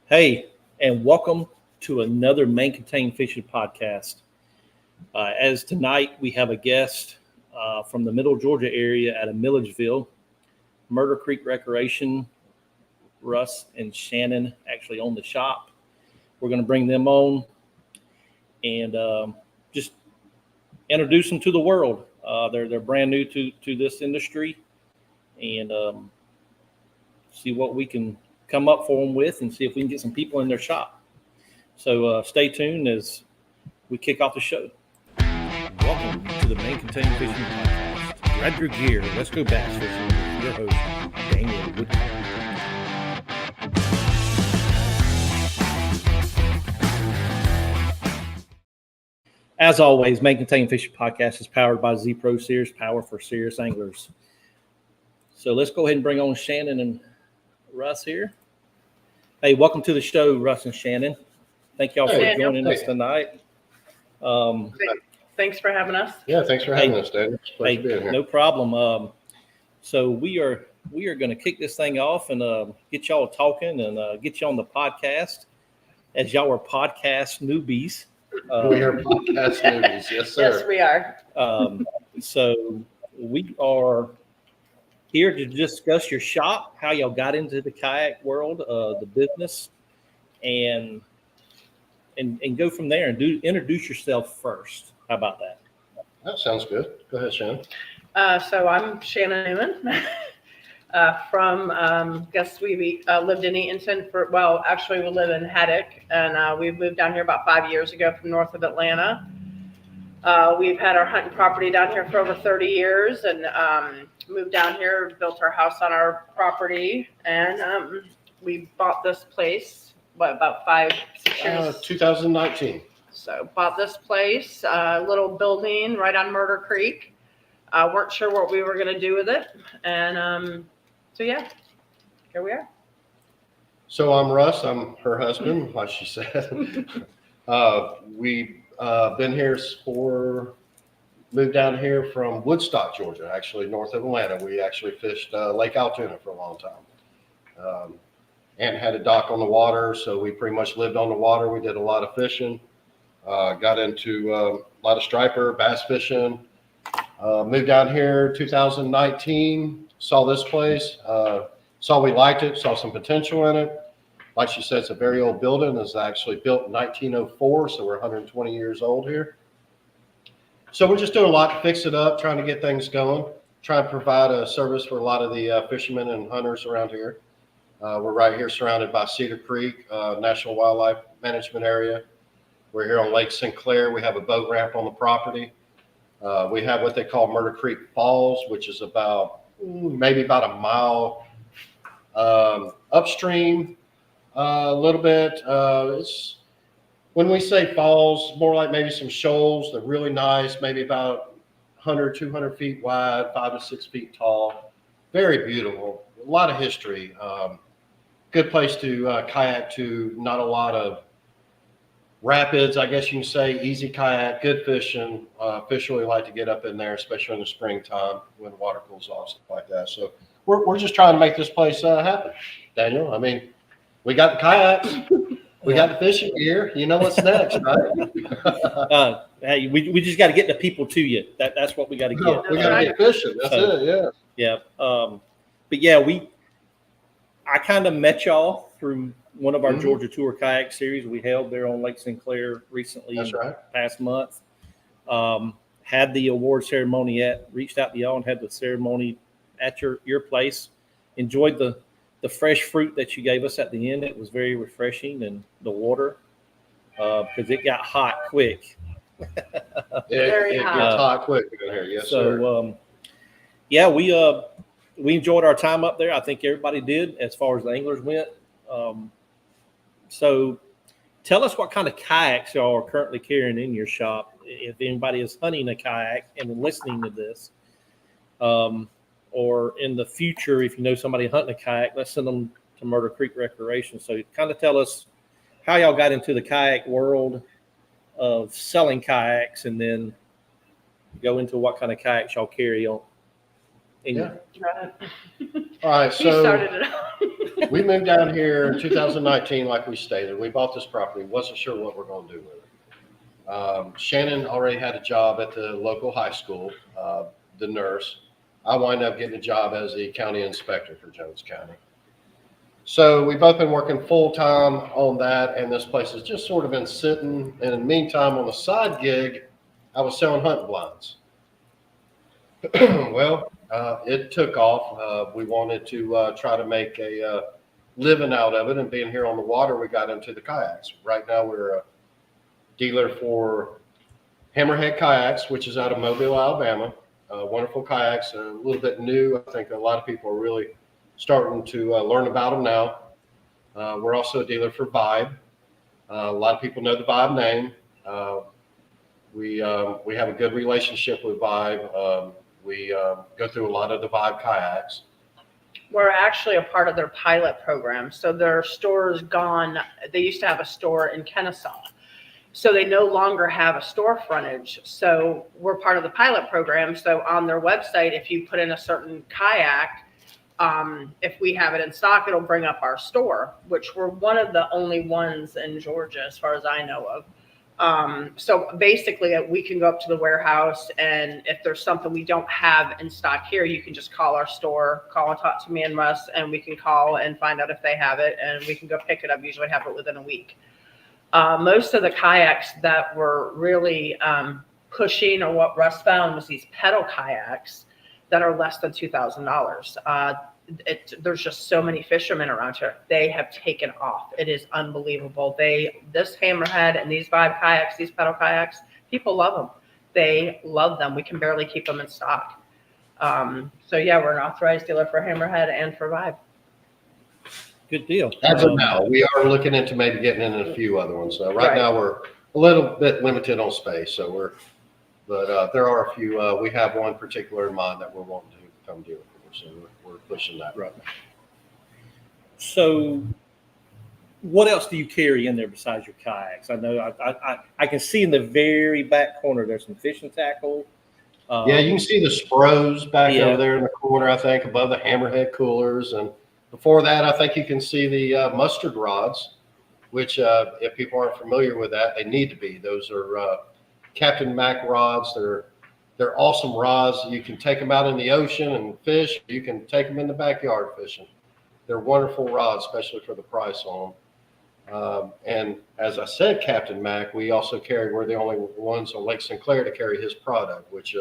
Hey, and welcome to another main contained fishing podcast. As tonight we have a guest from the Middle Georgia area out of Milledgeville, Murder Creek Recreation. Russ and Shannon actually own the shop. We're going to bring them on and just introduce them to the world. They're brand new to this industry, and see what we can come up for them with, and see if we can get some people in their shop. So stay tuned as we kick off the show. Welcome to the Main Contained Fishing Podcast. Grab your gear. Let's go bass fishing with your host, Daniel Woodcock. As always, Main Contained Fishing Podcast is powered by Z Pro Series, power for serious anglers. So let's go ahead and bring on Shannon and Russ here. Hey, welcome to the show, Russ and Shannon. Thank y'all for joining us tonight. Thanks for having us. Yeah, thanks for having us, Daniel. It's a pleasure being here. No problem. So we are going to kick this thing off and get y'all talking and get you on the podcast, as y'all are podcast newbies. We are podcast newbies, yes, sir. Yes, we are. So we are here to discuss your shop, how y'all got into the kayak world, the business, and go from there and introduce yourself first. How about that? That sounds good. Go ahead, Shannon. So I'm Shannon Newman from, guess we lived in Eatonton actually we live in Haddock, and we moved down here about 5 years ago from north of Atlanta. We've had our hunting property down here for over 30 years, and moved down here, built our house on our property, and we bought this place, about 5-6 years? 2019. So bought this place, a little building right on Murder Creek. Weren't sure what we were going to do with it. And so, yeah, here we are. So I'm Russ. I'm her husband, like she said. We've been here moved down here from Woodstock, Georgia, actually north of Atlanta. We actually fished Lake Altoona for a long time. And had a dock on the water, so we pretty much lived on the water. We did a lot of fishing. Got into a lot of striper, bass fishing. Moved down here 2019, saw this place, saw we liked it, saw some potential in it. Like she said, it's a very old building. It's actually built in 1904, so we're 120 years old here. So we're just doing a lot to fix it up, trying to get things going, trying to provide a service for a lot of the fishermen and hunters around here. We're right here surrounded by Cedar Creek, National Wildlife Management Area. We're here on Lake Sinclair. We have a boat ramp on the property. We have what they call Murder Creek Falls, which is maybe about a mile upstream, a little bit. It's when we say falls, more like maybe some shoals. They're really nice, maybe about 100, 200 feet wide, 5 to 6 feet tall. Very beautiful. A lot of history. Good place to kayak to. Not a lot of rapids, I guess you can say. Easy kayak, good fishing. Fish really like to get up in there, especially in the springtime when the water cools off, stuff like that. So we're just trying to make this place happen, Daniel. I mean, we got the kayaks, we got the fishing gear. You know what's next, right? Hey, we just got to get the people to you. That's what we got to get. We got to get fishing. That's it. Yeah. Yeah. But yeah, I kind of met y'all through one of our Georgia Tour kayak series we held there on Lake Sinclair recently. That's right. Past month. Had the award ceremony reached out to y'all and had the ceremony at your place. Enjoyed the fresh fruit that you gave us at the end. It was very refreshing, and the water, because it got hot quick. It gets hot quick in here. Yes, sir. So, yeah, we enjoyed our time up there. I think everybody did, as far as the anglers went. So tell us what kind of kayaks y'all are currently carrying in your shop. If anybody is hunting a kayak and listening to this, or in the future, if you know somebody hunting a kayak, let's send them to Murder Creek Recreation. So kind of tell us how y'all got into the kayak world of selling kayaks, and then go into what kind of kayaks y'all carry on. All right, He started it We moved down here in 2019, like we stated. We bought this property, wasn't sure what we're going to do with it. Shannon already had a job at the local high school, the nurse. I wind up getting a job as the county inspector for Jones County. So we've both been working full time on that, and this place has just sort of been sitting. And in the meantime, on the side gig, I was selling hunting blinds. Well, it took off. We wanted to try to make a living out of it, and being here on the water, we got into the kayaks. Right now, we're a dealer for Hammerhead Kayaks, which is out of Mobile, Alabama. Wonderful kayaks, a little bit new. I think a lot of people are really starting to learn about them now. We're also a dealer for Vibe. A lot of people know the Vibe name. We have a good relationship with Vibe. We go through a lot of the Vibe kayaks. We're actually a part of their pilot program. So their store's gone. They used to have a store in Kennesaw. So they no longer have a store frontage. So we're part of the pilot program. So on their website, if you put in a certain kayak, if we have it in stock, it'll bring up our store, which we're one of the only ones in Georgia, as far as I know of. So basically we can go up to the warehouse, and if there's something we don't have in stock here, you can just call our store, call and talk to me and Russ, and we can call and find out if they have it, and we can go pick it up. Usually have it within a week. Most of the kayaks that were really pushing, or what Russ found, was these pedal kayaks that are less than $2,000. There's just so many fishermen around here. They have taken off. It is unbelievable. This Hammerhead and these Vibe kayaks, these pedal kayaks, people love them. They love them. We can barely keep them in stock. So yeah, we're an authorized dealer for Hammerhead and for Vibe. Good deal. As of now, we are looking into maybe getting in a few other ones. Right now, we're a little bit limited on space, so but there are a few. We have one particular in mind that we're wanting to become dealer for, so we're pushing that. Right. So, what else do you carry in there besides your kayaks? I know I can see in the very back corner there's some fishing tackle. Yeah, you can see the Spros back over there in the corner, I think, above the Hammerhead coolers. And before that, I think you can see the mustard rods, which if people aren't familiar with that, they need to be. Those are Captain Mac rods. They're awesome rods. You can take them out in the ocean and fish. You can take them in the backyard fishing. They're wonderful rods, especially for the price on them. And as I said, Captain Mac, we're the only ones on Lake Sinclair to carry his product, which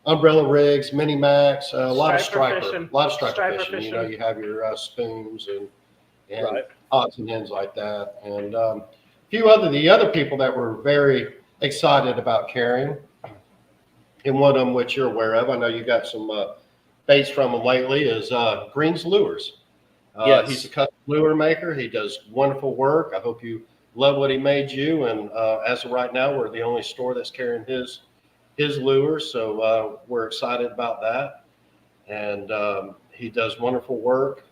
umbrella rigs, mini Macs, a lot of striper fishing. You know, you have your spoons and Right. odds and ends like that. And a few other people that were very excited about carrying, and one of them, which you're aware of, I know you got some baits from him lately, is Green's Lures. Yes. He's a custom lure maker. He does wonderful work. I hope you love what he made you. And as of right now, we're the only store that's carrying his lures. So we're excited about that. And he does wonderful work.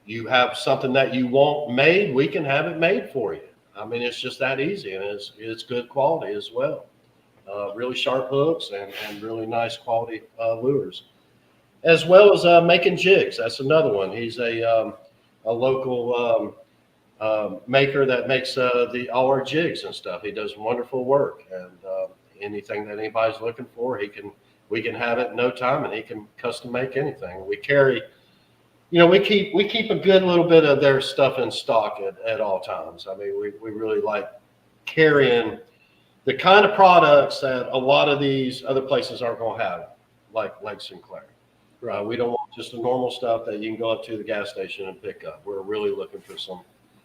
You have something that you want made, we can have it made for you. I mean, it's just that easy, and it's good quality as well. Really sharp hooks and really nice quality lures. As well as making jigs. That's another one. He's a local maker that makes all our jigs and stuff. He does wonderful work, and anything that anybody's looking for, we can have it in no time, and he can custom make anything. We carry, we keep a good little bit of their stuff in stock at all times. I mean, we really like carrying the kind of products that a lot of these other places aren't going to have, like Lake Sinclair. Right. We don't want just the normal stuff that you can go up to the gas station and pick up. We're really looking for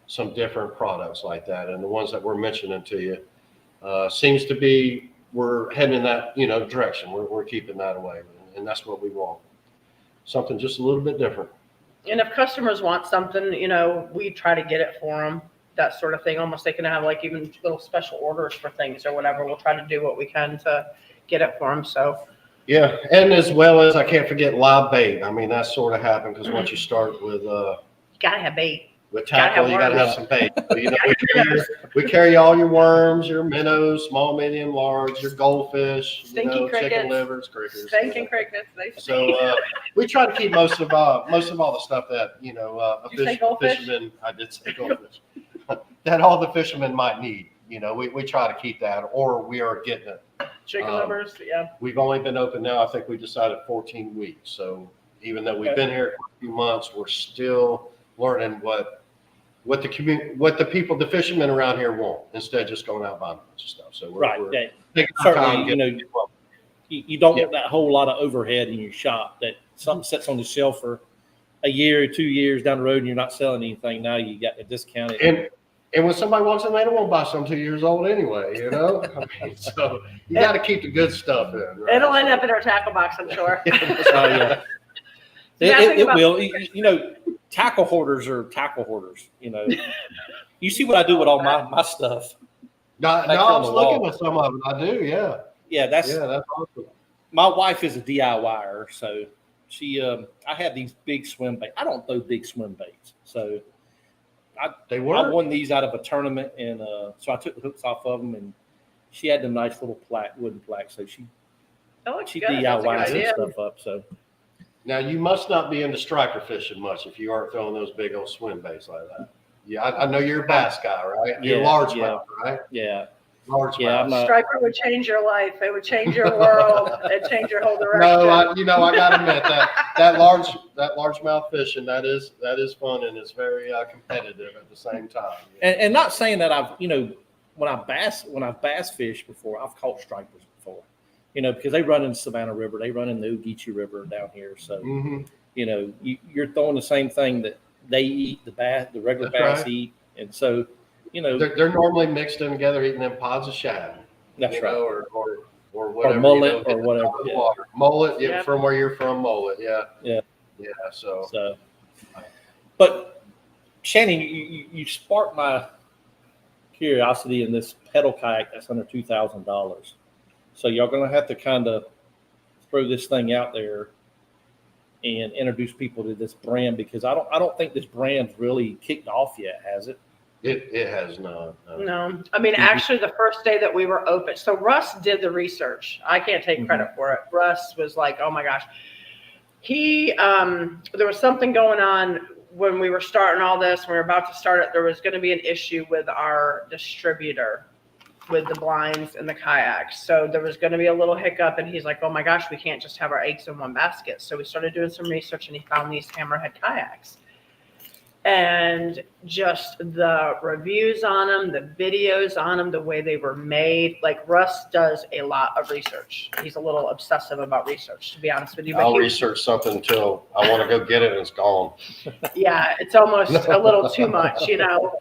some different products like that. And the ones that we're mentioning to you seems to be, we're heading in that, direction. We're keeping that away. And that's what we want. Something just a little bit different. And if customers want something, we try to get it for them, that sort of thing. Almost they can have like even little special orders for things or whatever. We'll try to do what we can to get it for them. So. Yeah, and as well as I can't forget live bait. I mean, that sort of happened because once you start with you gotta have bait. With tackle, you got to have worms. some bait. So, you know, we carry all your worms, your minnows, small, medium, large, your goldfish, Stinky crickets. chicken livers, crickets. Stinking crickets. So we try to keep most of all the stuff that Did you say goldfish? fisherman. I did say goldfish. That all the fishermen might need. You know, we try to keep that, or we are getting it. Chicken livers, yeah. We've only been open now. I think we decided 14 weeks. So even though we've been here for a few months, we're still learning what the people, the fishermen around here want, instead of just going out buying a bunch of stuff. So we're taking our time. Certainly, you don't want that whole lot of overhead in your shop that something sits on the shelf for a year or 2 years down the road and you're not selling anything. Now you got to discount it. And when somebody walks in, they don't want to buy some 2 years old anyway, you know? I mean, so you got to keep the good stuff in. Right? It'll end up in our tackle box, I'm sure. Yeah. It will. You know, tackle hoarders are tackle hoarders. You know, you see what I do with all my stuff. No, I was looking at some of it. I do, yeah. Yeah, that's awesome. My wife is a DIYer, so she. I have these big swim baits. I don't throw big swim baits, so I won these out of a tournament, and so I took the hooks off of them, and she had them nice little wooden plaques, so she DIYs some stuff up. So. Now, you must not be into striper fishing much if you aren't throwing those big old swim baits like that. Yeah, I know you're a bass guy, right? You're largemouth, right? Yeah. Largemouth. Striper would change your life. It would change your world. It'd change your whole direction. No, I got to admit that largemouth fishing, that is fun, and it's very competitive at the same time. And not saying that when I've bass fished before, I've caught stripers before. You know, because they run in Savannah River, they run in the Ogeechee River down here. So, you know, you're throwing the same thing that they eat, the regular bass eat. And so, you know. They're normally mixed in together, eating them pods of shad. That's right. Or whatever. Or mullet or whatever. Yeah. Mullet, from where you're from, mullet. Yeah. Yeah. Yeah, so. But, Shannon, you sparked my curiosity in this pedal kayak that's under $2,000. So y'all going to have to kind of throw this thing out there and introduce people to this brand, because I don't think this brand's really kicked off yet, has it? It has not. No. I mean, actually, the first day that we were open, so Russ did the research. I can't take credit for it. Russ was like, oh my gosh. There was something going on when we were starting all this, when we were about to start it. There was going to be an issue with our distributor with the blinds and the kayaks. So there was going to be a little hiccup, and he's like, oh my gosh, we can't just have our eggs in one basket. So we started doing some research, and he found these hammerhead kayaks. And just the reviews on them, the videos on them, the way they were made. Like, Russ does a lot of research. He's a little obsessive about research, to be honest with you. I'll research something until I want to go get it and it's gone. Yeah, it's almost a little too much, you know.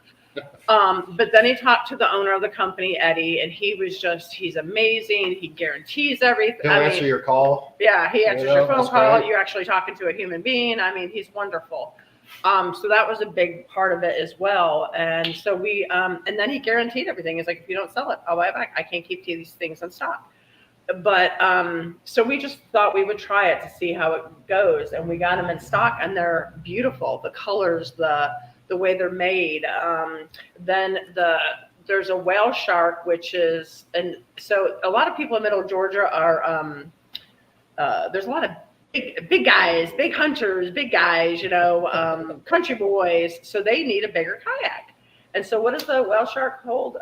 But then he talked to the owner of the company, Eddie, and he's amazing. He guarantees everything. He'll answer your call. Yeah, he answers your phone call. Great. You're actually talking to a human being. I mean, he's wonderful. So that was a big part of it as well. And so and then he guaranteed everything. He's like, if you don't sell it, I'll buy it back. I can't keep these things in stock. But so we just thought we would try it to see how it goes. And we got them in stock, and they're beautiful. The colors, the way they're made. Then there's a whale shark, which is, and so a lot of people in Middle Georgia are, there's a lot of big guys, big hunters, big guys, you know, country boys. So they need a bigger kayak. And so what does the whale shark hold?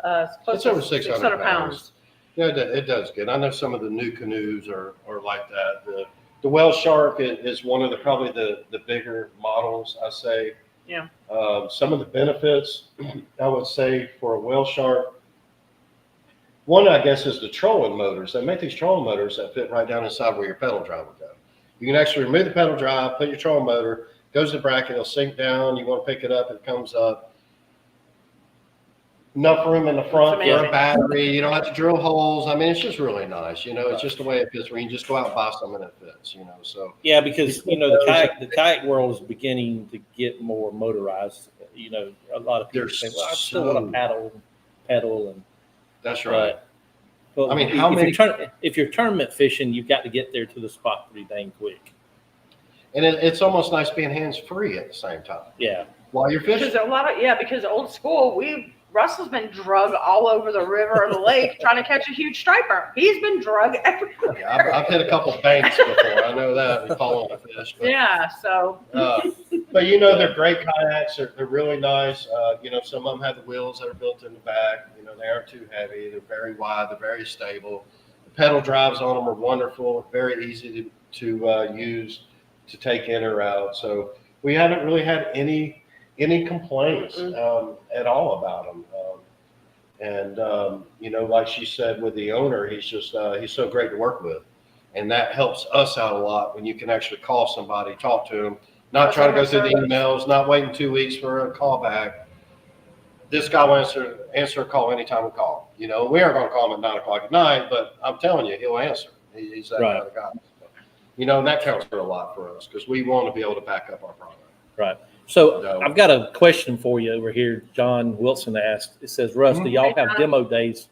It's over 600 pounds. Yeah, it does good. I know some of the new canoes are like that. The whale shark is one of probably the bigger models, I say. Yeah. Some of the benefits, I would say, for a whale shark, one, I guess, is the trolling motors. They make these trolling motors that fit right down inside where your pedal drive will go. You can actually remove the pedal drive, put your trolling motor, goes to the bracket, it'll sink down. You want to pick it up, it comes up. Enough room in the front for a battery. You don't have to drill holes. I mean, it's just really nice. You know, it's just the way it fits, where you can just go out and buy something that fits, you know. So yeah, because you know the kayak world is beginning to get more motorized. You know, a lot of people say, "Well, I still want to pedal," and that's right. But I mean, if you're tournament fishing, you've got to get there to the spot pretty dang quick. And it's almost nice being hands free at the same time. Yeah. while you're Because fishing. because old school, Russell's been drug all over the river or the lake trying to catch a huge striper. He's been drug everywhere. Yeah, I've hit a couple banks before. I know that and following a fish. But, Yeah, so. but you know, they're great kayaks. They're really nice. You know, some of them have the wheels that are built in the back. You know, they aren't too heavy. They're very wide. They're very stable. The pedal drives on them are wonderful. Very easy to use to take in or out. So we haven't really had any complaints at all about them. You know, like she said with the owner, he's so great to work with. And that helps us out a lot when you can actually call somebody, talk to them, not try to go through the emails, not waiting 2 weeks for a call back. This guy will answer a call anytime we call. You know, we aren't going to call him at 9 o'clock at night, but I'm telling you, he'll answer. He's that kind of guy. So, you know, and that counts for a lot for us because we want to be able to back up our product. Right. So I've got a question for you over here. John Wilson asked, it says, Russ, do y'all have demo days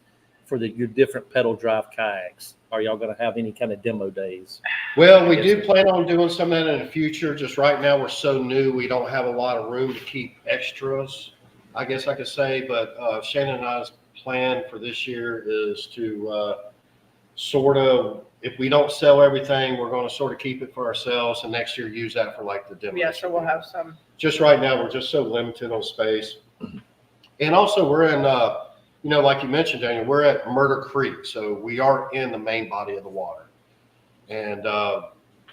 for your different pedal drive kayaks? Are y'all going to have any kind of demo days? Well, we do plan on doing some of that in the future. Just right now, we're so new, we don't have a lot of room to keep extras, I guess I could say. But Shannon and I's plan for this year is to sort of, if we don't sell everything, we're going to sort of keep it for ourselves and next year use that for like the demo. Yeah, so we'll have some. Just right now, we're just so limited on space. And also we're in, you know, like you mentioned, Daniel, we're at Murder Creek. So we are in the main body of the water. And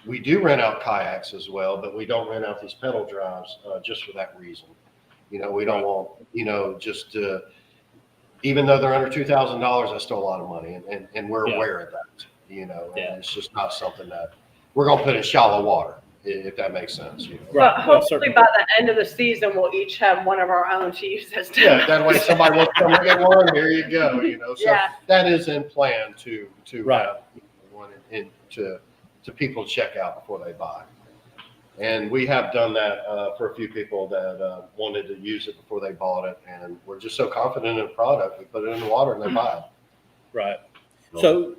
we do rent out kayaks as well, but we don't rent out these pedal drives just for that reason. You know, we don't want, you know, just even though they're under $2,000, that's still a lot of money. And we're aware of that, you know, and it's just not something that we're going to put in shallow water, if that makes sense. You know? But hopefully by the end of the season, we'll each have one of our own to use as demo. Yeah, that way somebody wants to come and get one, here you go, you know. So that is in plan to have one to people check out before they buy. And we have done that for a few people that wanted to use it before they bought it. And we're just so confident in the product. We put it in the water and they buy it. Right. So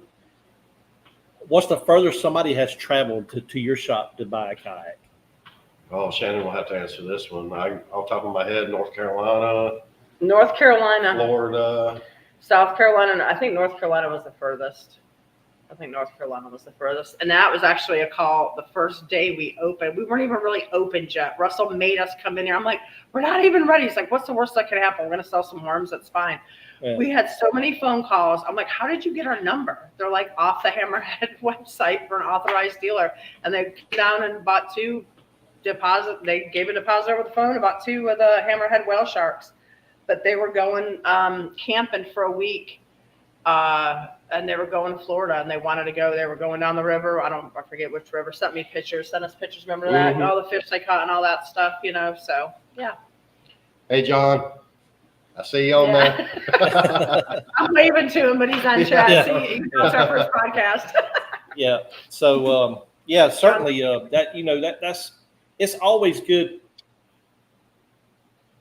what's the furthest somebody has traveled to your shop to buy a kayak? Oh, Shannon will have to answer this one. Off the top of my head, North Carolina, Florida, South Carolina. I think North Carolina was the furthest. And that was actually a call the first day we opened. We weren't even really open yet. Russell made us come in here. I'm like, we're not even ready. He's like, what's the worst that could happen? We're going to sell some worms. That's fine. Yeah. We had so many phone calls. I'm like, how did you get our number? They're like off the Hammerhead website for an authorized dealer. And they came down and bought two deposit. They gave a deposit over the phone about two of the Hammerhead whale sharks. But they were going camping for a week. And they were going to Florida and they wanted to go. They were going down the river. I forget which river. Sent us pictures. Remember that? Mm-hmm. All the fish they caught and all that stuff, you know. So, yeah. Hey, John. I see you on there. I'm waving to him, but he's on chat. See, that's our first podcast. Yeah. So, certainly that, you know, that's it's always good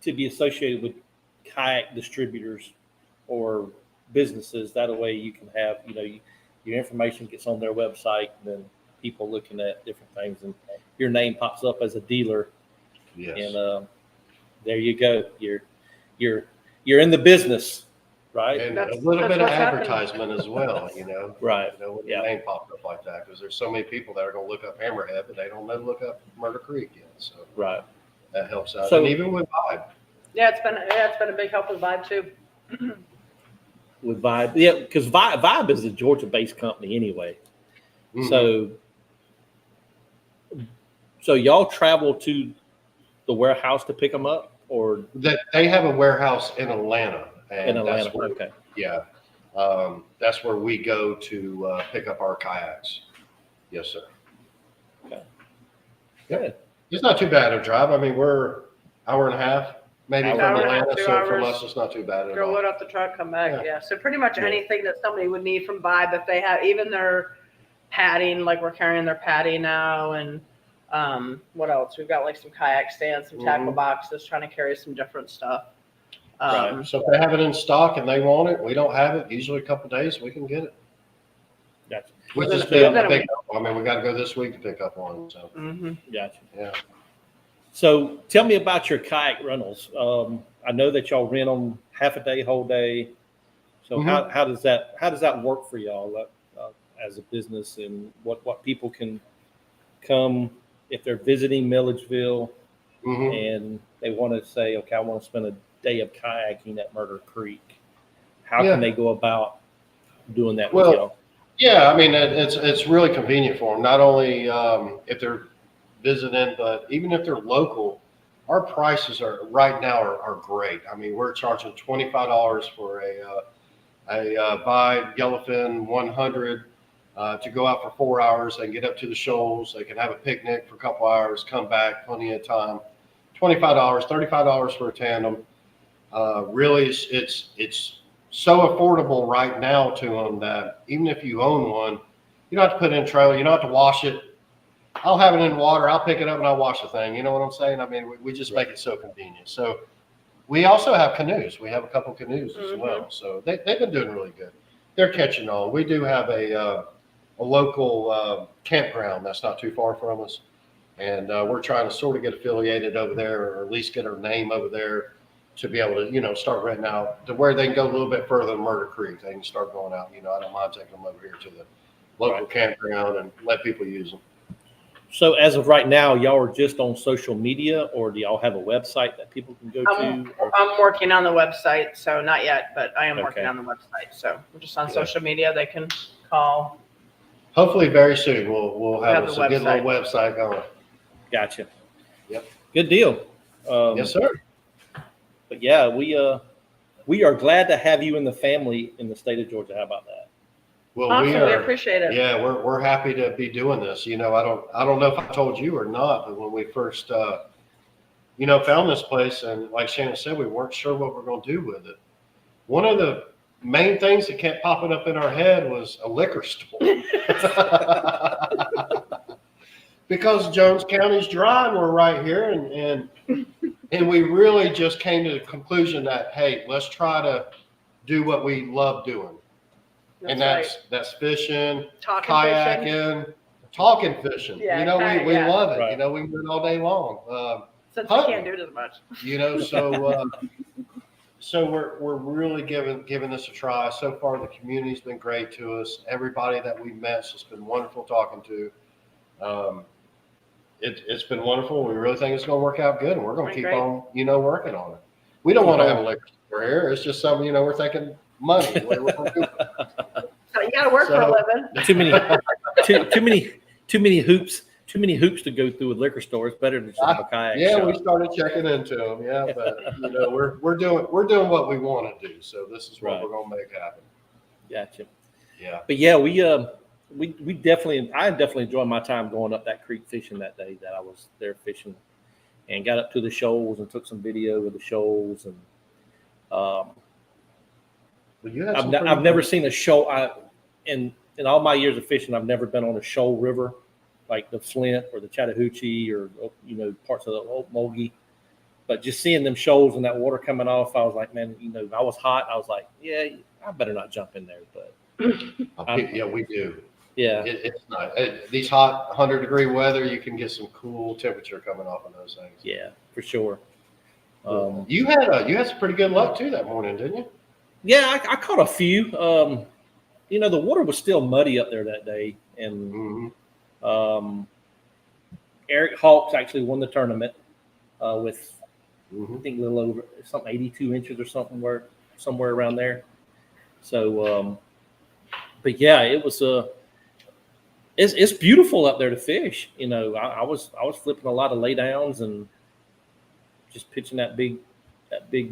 to be associated with kayak distributors or businesses. That way you can have, you know, your information gets on their website and then people looking at different things and your name pops up as a dealer. Yes. And there you go. You're in the business, right? And a little bit of advertisement as well, you know. Right. You know, when your name popped up like that, because there's so many people that are going to look up Hammerhead, but they don't know to look up Murder Creek yet. So that helps out. So, and even with Vibe. Yeah, it's been a big help with Vibe too. With Vibe, yeah, because Vibe is a Georgia-based company anyway. Mm-hmm. So y'all travel to the warehouse to pick them up, or they have a warehouse in Atlanta. And that's where, okay. Yeah, that's where we go to pick up our kayaks. Yes, sir. Okay. Good. It's not too bad of a drive. I mean, we're hour and a half. Maybe from Atlanta, so from us, it's not too bad at all. Go load up the truck, come back. Yeah. So pretty much anything that somebody would need from Vibe, if they have, even their padding, like we're carrying their padding now, and what else? We've got like some kayak stands, some tackle boxes, trying to carry some different stuff. Right. So if they have it in stock and they want it, we don't have it. Usually a couple of days, we can get it. Gotcha. Which is big. I mean, we got to go this week to pick up one. So. Gotcha. Yeah. So tell me about your kayak rentals. I know that y'all rent them half a day, whole day. So Mhm. how does that work for y'all as a business, and what people can come if they're visiting Milledgeville Mhm. and they want to say, okay, I want to spend a day of kayaking at Murder Creek. How can Yeah. they go about doing that with Well, y'all? yeah. I mean, it's really convenient for them. Not only if they're visiting, but even if they're local, our prices are right now are great. I mean, we're charging $25 for a buy yellowfin 100 to go out for 4 hours. They can get up to the shoals. They can have a picnic for a couple hours, come back, plenty of time. $25, $35 for a tandem. Really, it's so affordable right now to them that even if you own one, you don't have to put it in a trailer. You don't have to wash it. I'll have it in water. I'll pick it up and I'll wash the thing. You know what I'm saying? I mean, we just make it so convenient. So we also have canoes. We have a couple canoes as well. So they've been doing really good. They're catching on. We do have a local campground that's not too far from us. And we're trying to sort of get affiliated over there, or at least get our name over there to be able to, start renting out to where they can go a little bit further than Murder Creek. They can start going out. I don't mind taking them over here to the local campground and let people use them. So as of right now, y'all are just on social media, or do y'all have a website that people can go to? I'm working on the website, so not yet, but I am working Okay. on the website. So we're just on social media. They can call. Hopefully, very soon we'll have Have us the a good little website. website going. Gotcha. Yep. Good deal. Yes, sir. But yeah, we are glad to have you in the family in the state of Georgia. How about that? Well, Awesome. We appreciate it. Yeah, we're happy to be doing this. I don't know if I told you or not, but when we first found this place, and like Shannon said, we weren't sure what we're going to do with it. One of the main things that kept popping up in our head was a liquor store. Because Jones County's dry and we're right here, and we really just came to the conclusion that, hey, let's try to do what we love doing. That's fishing, kayaking, talking fishing. Yeah, we love it. Right. We do it all day long. Since we can't do it as much. So we're really giving this a try. So far, the community's been great to us. Everybody that we've met has been wonderful talking to. It's been wonderful. We really think it's going to work out good, and we're going to keep on, working on it. We don't want to have a liquor store here. It's just something, we're thinking money. What we're going to do. So you got to work for a living. Too many hoops. Too many hoops to go through with liquor stores. Better than just have a kayak Yeah, shop. we started checking into them. Yeah, but we're doing what we want to do. So this is what we're going to make happen. Gotcha. Yeah. But yeah, we definitely, I definitely enjoyed my time going up that creek fishing that day that I was there fishing, and got up to the shoals and took some video of the shoals. And I've never seen a shoal. In all my years of fishing, I've never been on a shoal river like the Flint or the Chattahoochee or parts of the Okmulgee. But just seeing them shoals and that water coming off, I was like, man, I was hot. I was like, yeah, I better not jump in there. But yeah, we do. Yeah, it's not these hot 100-degree weather. You can get some cool temperature coming off of those things. Yeah, for sure. You had some pretty good luck too that morning, didn't you? Yeah, I caught a few. The water was still muddy up there that day, and Eric Hawks actually won the tournament with I think a little over something 82 inches or somewhere around there. So, but yeah, it was it's beautiful up there to fish. I was flipping a lot of laydowns and just pitching that big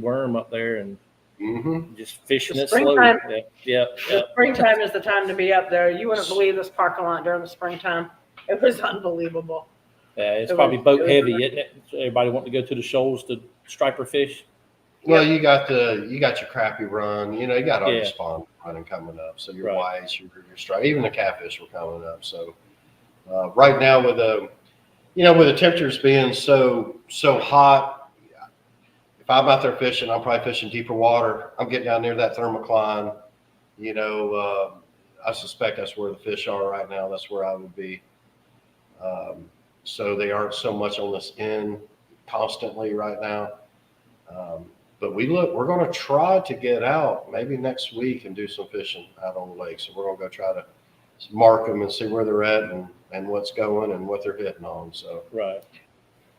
worm up there and just fishing it slowly. Yeah. Springtime is the time to be up there. You wouldn't believe this parking lot during the springtime. It was unbelievable. Yeah, it's probably boat heavy, isn't it? So everybody wanting to go to the shoals to striper fish. Well, you got your crappie run. You got all your spawn running coming up. So your whites, your stripe, even the catfish were coming up. So right now with the temperatures being so hot, if I'm out there fishing, I'm probably fishing deeper water. I'm getting down near that thermocline. I suspect that's where the fish are right now. That's where I would be. So they aren't so much on this end. constantly right now. But we're going to try to get out maybe next week and do some fishing out on the lake. So we're going to go try to mark them and see where they're at and what's going and what they're hitting on. So Right.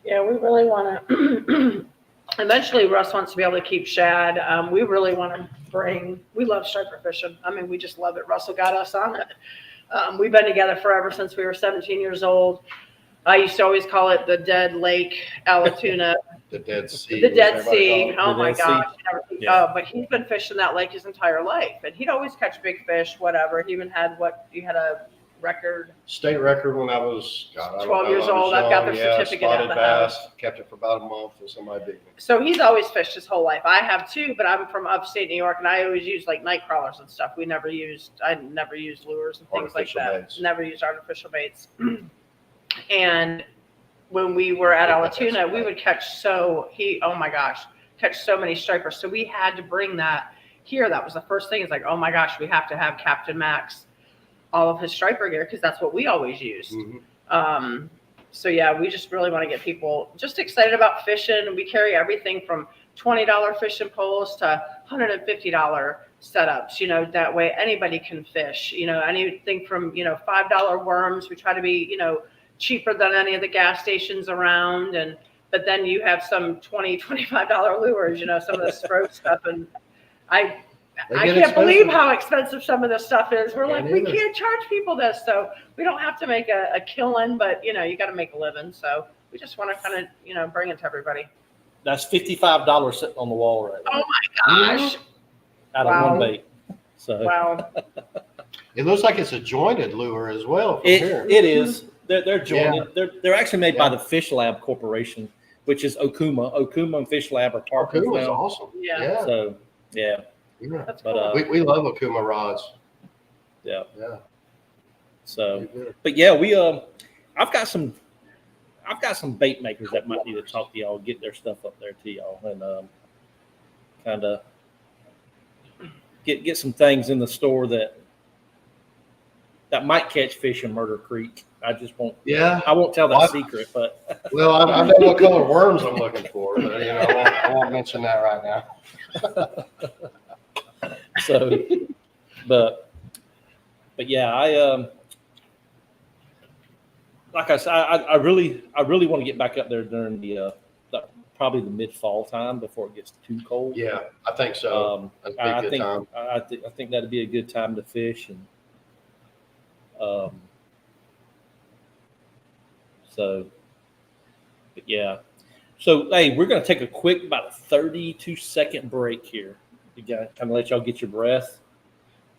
Yeah, we really want to. Eventually, Russ wants to be able to keep shad. We really want to we love striper fishing. I mean, we just love it. Russell got us on it. We've been together forever since we were 17 years old. I used to always call it the dead lake, Alatoona. the Dead Sea. The Dead Sea. Oh my Dead Sea. gosh. Yeah. But he's been fishing that lake his entire life. And he'd always catch big fish, whatever. He even had a record. State record when I was 12 years old. I've got the certificate at spotted the bass. house. Kept it for about a month and somebody beat me. So he's always fished his whole life. I have too, but I'm from upstate New York, and I always use like night crawlers and stuff. I never used lures and things like Artificial that. baits. Never used artificial baits. And when we were at Alatoona, we would catch so many stripers. So we had to bring that here. That was the first thing. It's like, oh my gosh, we have to have Captain Max all of his striper gear because that's what we always used. Mm-hmm. So yeah, we just really want to get people just excited about fishing. We carry everything from $20 fishing poles to $150 setups. You know, that way anybody can fish. You know, anything from $5 worms. We try to be cheaper than any of the gas stations around, but then you have some $20-$25 lures. Some of the Sprout stuff, and I can't believe how expensive some of this stuff is. We're like, we can't charge people this, so we don't have to make a killing, but you got to make a living. So we just want to kind of, bring it to everybody. That's $55 sitting on the wall right now. Oh my gosh. Out of one bait. So Wow. It looks like it's a jointed lure as well. From here. It is. They're jointed. Yeah. They're actually made by the Fish Lab Corporation, which is Okuma. Okuma and Fish Lab are partners now. Okuma is awesome. Yeah. So yeah. That's cool. We love Okuma rods. Yeah. Yeah. So, but yeah, I've got some bait makers that might need to talk to y'all, get their stuff up there to y'all, and kind of get some things in the store that might catch fish in Murder Creek. I just won't. Yeah. I won't tell that secret, but. Well, I know what color worms I'm looking for, but I won't mention that right now. So, but yeah, like I said, I really want to get back up there during probably the mid-fall time before it gets too cold. Yeah, I think so. I think that'd be a good time to fish, and so, but yeah. So hey, we're gonna take a quick, about a 32-second break here. We got kind of let y'all get your breath,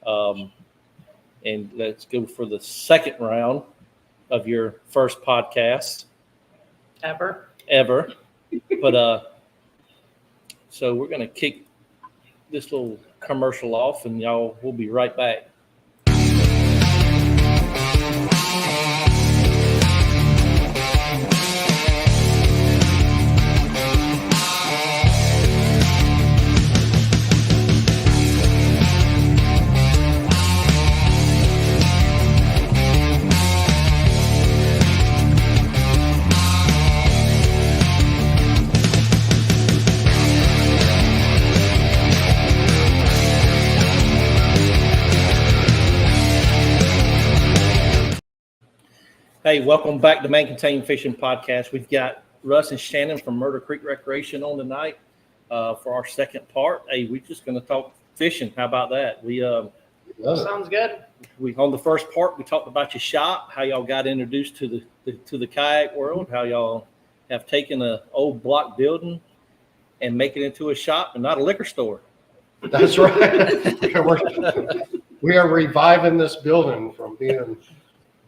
and let's go for the second round of your first podcast ever. But so we're gonna kick this little commercial off, and y'all, we'll be right back. Hey, welcome back to Man Contained Fishing Podcast. We've got Russ and Shannon from Murder Creek Recreation on tonight for our second part. Hey, we're just going to talk fishing. How about that? Sounds good. On the first part, we talked about your shop, how y'all got introduced to the kayak world, how y'all have taken an old block building and make it into a shop and not a liquor store. That's right. We are reviving this building from being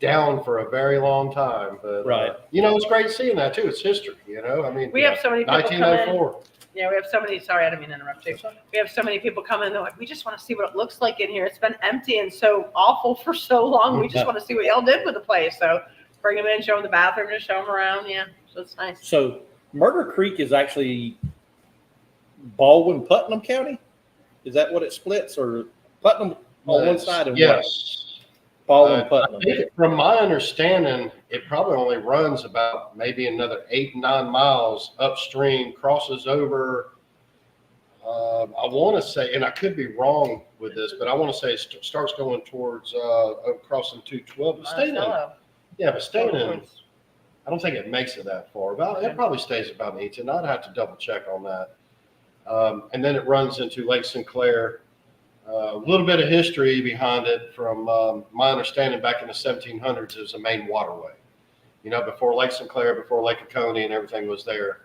down for a very long time, but right. It's great seeing that too. It's history, I mean, we have so many people 1904. Come in. Yeah, we have so many. Sorry, I didn't mean to interrupt you. We have so many people come in. They're like, we just want to see what it looks like in here. It's been empty and so awful for so long. We just want to see what y'all did with the place. So bring them in, show them the bathroom, and show them around. Yeah, so it's nice. So Murder Creek is actually Baldwin, Putnam County. Is that what it splits, or Putnam on one side and yes. Baldwin I Putnam. think from my understanding, it probably only runs about maybe another 8-9 miles upstream, crosses over. I want to say, and I could be wrong with this, but I want to say it starts going towards crossing 212. But staying in, Monticello. yeah, but staying in, Towards- I don't think it makes it that far. But it probably stays about 18. I'd have to double check on that. And then it runs into Lake Sinclair. A little bit of history behind it. From my understanding, back in the 1700s, it was a main waterway. You know, before Lake Sinclair, before Lake Oconee and everything was there,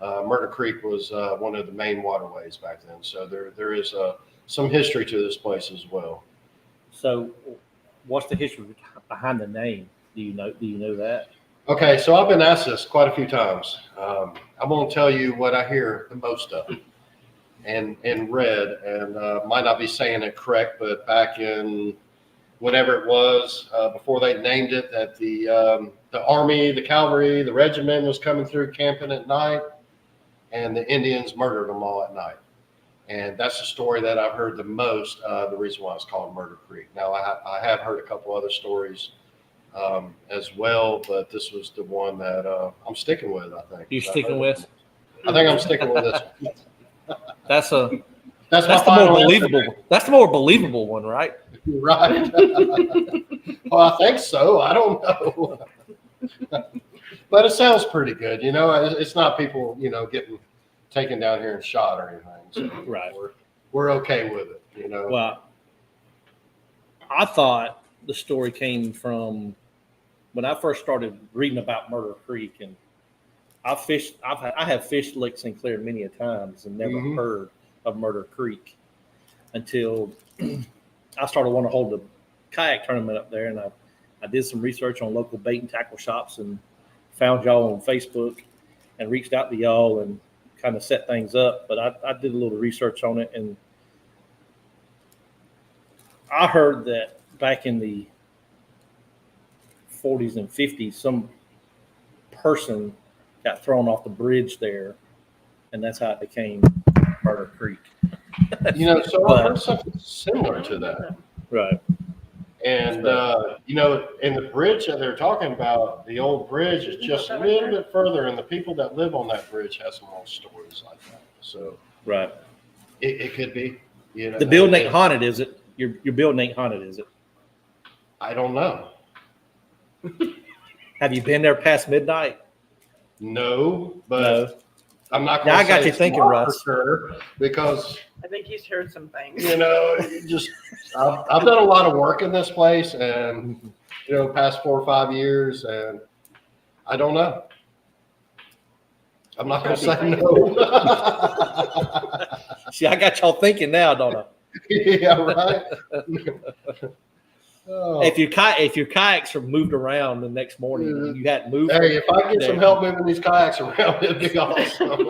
Murder Creek was one of the main waterways back then. So there is some history to this place as well. So, what's the history behind the name? Do you know that? Okay, so I've been asked this quite a few times. I'm going to tell you what I hear the most of, and read, and might not be saying it correct, but back in whenever it was before they named it, that the army, the cavalry, the regiment was coming through camping at night, and the Indians murdered them all at night. And that's the story that I've heard the most. The reason why it's called Murder Creek. Now I have heard a couple other stories as well, but this was the one that I'm sticking with. I think You sticking with? I think I'm sticking with this one. That's my the more final believable. answer. That's the more believable one, right? Right. Well, I think so. I don't know. But it sounds pretty good. You know, it's not people, you know, getting taken down here and shot or anything. So Right. We're okay with it, you know. Well, I thought the story came from when I first started reading about Murder Creek, and I have fished Lake Sinclair many a times and never heard of Murder Creek until I started wanting to hold a kayak tournament up there, and I did some research on local bait and tackle shops and found y'all on Facebook and reached out to y'all and kind of set things up. But I did a little research on it, and I heard that back in the 40s and 50s, some person got thrown off the bridge there, and that's how it became Murder Creek. You know, so I've heard something similar to that. Right. And, you know, and the bridge that they're talking about, the old bridge is just a little bit further, and the people that live on that bridge have some old stories like that. So Right. it could be, you know. The building ain't haunted, is it? Your building ain't haunted, is it? I don't know. Have you been there past midnight? No, but No. I'm not Yeah, going I to got say you it's thinking, not Russ. for sure, because, I think he's heard some things. you know, I've done a lot of work in this place, and, you know, past 4 or 5 years, and I don't know. I'm not going to say no. See, I got y'all thinking now, don't I? Yeah, right. Oh. If your kayaks are moved around the next morning, and you hadn't moved. Hey, if I get some help moving these kayaks around, it'd be awesome.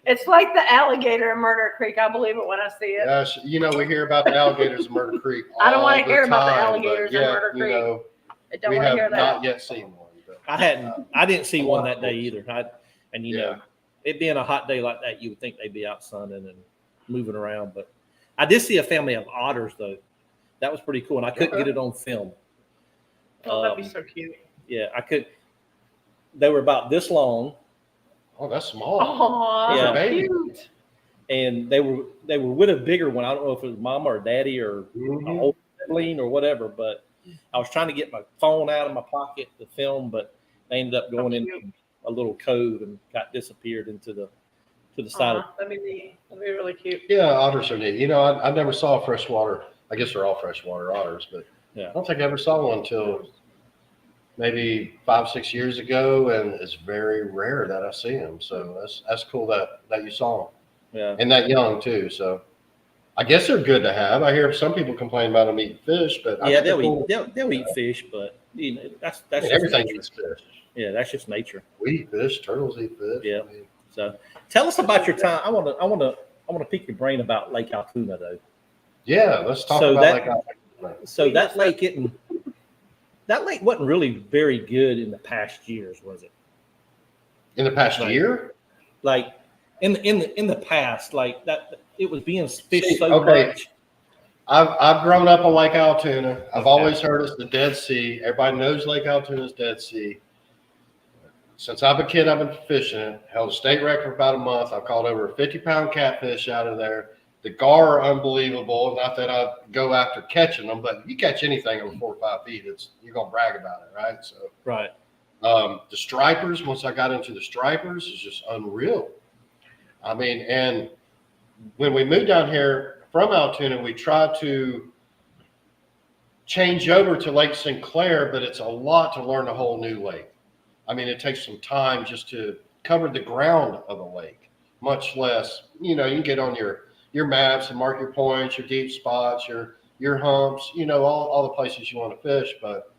It's like the alligator in Murder Creek. I believe it when I see it. Gosh, you know, we hear about the alligators in Murder Creek. I don't want all to hear about the time, alligators but in yet, Murder you Creek. know, I don't we want to have hear that. not yet seen one. But, I didn't see one that day either. And you Yeah. know, it being a hot day like that, you would think they'd be out sunning and moving around. But I did see a family of otters though. That was pretty cool, and I couldn't get it on film. Oh, that'd be so cute. Yeah, I could. They were about this long, oh, that's small. Oh, Yeah. cute. and they were with a bigger one. I don't know if it was mama or daddy or an old sibling or whatever. But I was trying to get my phone out of my pocket to film, but they ended up going into a little cove and disappeared into the side. That'd be neat. That'd be really cute. Yeah, otters are neat. You know, I never saw freshwater. I guess they're all freshwater otters, but Yeah. I don't think I ever saw one until maybe 5-6 years ago, and it's very rare that I see them. So that's cool that you saw them, Yeah. and that young too. So I guess they're good to have. I hear some people complain about them eating fish, but I Yeah, think they'll they're eat they'll eat fish, but you know, that's cool. just Everything nature. eats fish. Yeah, that's just nature. We eat fish. Turtles eat fish. Yeah. I mean, So tell us about your time. I want to pick your brain about Lake Altoona though. yeah, let's talk So about that- So that lake wasn't really very good in the past years, was it? in the past Right. year. Like in the past, like that it was being fished See, so okay. much. I've grown up on Lake Altoona. I've always heard it's the Dead Sea. Everybody knows Lake Altoona's Dead Sea. Since I've been a kid, I've been fishing it. Held a state record for about a month. I've caught over a 50-pound catfish out of there. The gar are unbelievable. Not that I go after catching them, but if you catch anything over 4 or 5 feet, you're gonna brag about it, right? So Right. the stripers. Once I got into the stripers, is just unreal. I mean, and when we moved down here from Altoona, we tried to change over to Lake Sinclair, but it's a lot to learn a whole new lake. I mean, it takes some time just to cover the ground of a lake, much less, you can get on your maps and mark your points, your deep spots, your humps, all the places you want to fish, but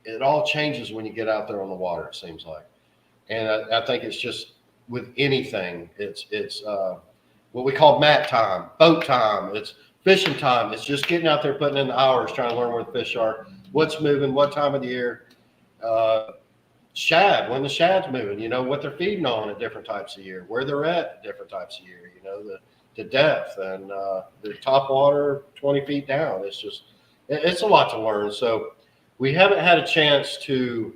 it all changes when you get out there on the water, it seems like. And I think it's just with anything, it's what we call mat time, boat time, it's fishing time. It's just getting out there, putting in the hours, trying to learn where the fish are, what's moving, what time of the year. Shad, when the shad's moving, what they're feeding on at different types of year, where they're at different types of year, the depth and the top water 20 feet down. It's a lot to learn. So we haven't had a chance to